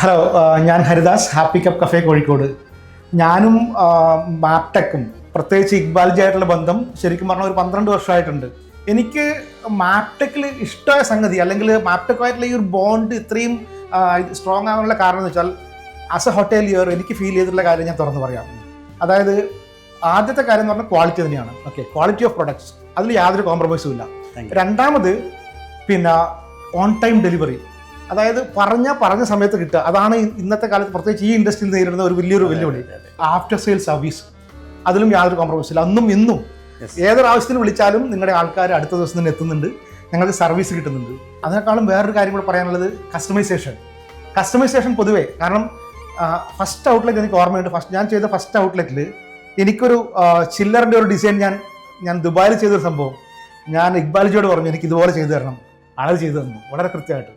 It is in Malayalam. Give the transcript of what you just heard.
ഹലോ, ഞാൻ Haridas, happy cup cafe Kozhikode. ഞാനും മാപ്ടെക്കും പ്രത്യേകിച്ച് ഇക്ബാൽജി ആയിട്ടുള്ള ബന്ധം ശരിക്കും പറഞ്ഞാൽ ഒരു 12 വർഷമായിട്ടുണ്ട്. എനിക്ക് മാപ്ടെക്കിൽ ഇഷ്ടമായ സംഗതി അല്ലെങ്കിൽ മാപ്ടെക്കുമായിട്ടുള്ള ഈ ഒരു ബോണ്ട് ഇത്രയും സ്ട്രോങ് ആകാനുള്ള കാരണം എന്ന് വെച്ചാൽ ആസ് എ ഹോട്ടലിയർ എനിക്ക് ഫീൽ ചെയ്തിട്ടുള്ള കാര്യം ഞാൻ തുറന്നു പറയാം. അതായത് ആദ്യത്തെ കാര്യം എന്ന് പറഞ്ഞാൽ ക്വാളിറ്റി തന്നെയാണ്. ഓക്കെ, ക്വാളിറ്റി ഓഫ് പ്രൊഡക്ട്സ്, അതിൽ യാതൊരു കോംപ്രമൈസും ഇല്ല. രണ്ടാമത് പിന്നെ ഓൺ ടൈം ഡെലിവറി, അതായത് പറഞ്ഞ സമയത്ത് കിട്ടുക. അതാണ് ഇന്നത്തെ കാലത്ത് പ്രത്യേകിച്ച് ഈ ഇൻഡസ്ട്രിയിൽ നേരിടുന്ന ഒരു വലിയൊരു വെല്ലുവിളി. ആഫ്റ്റർ സെയിൽ സർവീസ്, അതിലും യാതൊരു കോംപ്രമൈസ് ഇല്ല. അന്നും ഇന്നും ഏതൊരു ആവശ്യത്തിന് വിളിച്ചാലും നിങ്ങളുടെ ആൾക്കാർ അടുത്ത ദിവസം തന്നെ എത്തുന്നുണ്ട്, ഞങ്ങൾക്ക് സർവീസ് കിട്ടുന്നുണ്ട്. അതിനേക്കാളും വേറൊരു കാര്യം കൂടെ പറയാനുള്ളത് കസ്റ്റമൈസേഷൻ പൊതുവേ. കാരണം ഫസ്റ്റ് ഔട്ട്ലെറ്റ് എനിക്ക് ഓർമ്മയുണ്ട്. ഞാൻ ചെയ്ത ഫസ്റ്റ് ഔട്ട്ലെറ്റിൽ എനിക്കൊരു ചില്ലറിൻ്റെ ഒരു ഡിസൈൻ ഞാൻ ദുബായിൽ ചെയ്തൊരു സംഭവം ഞാൻ ഇക്ബാൽജിയോട് പറഞ്ഞു എനിക്ക് ഇതുപോലെ ചെയ്തു തരണം. ആൾ ചെയ്തു തന്നു വളരെ കൃത്യമായിട്ട്.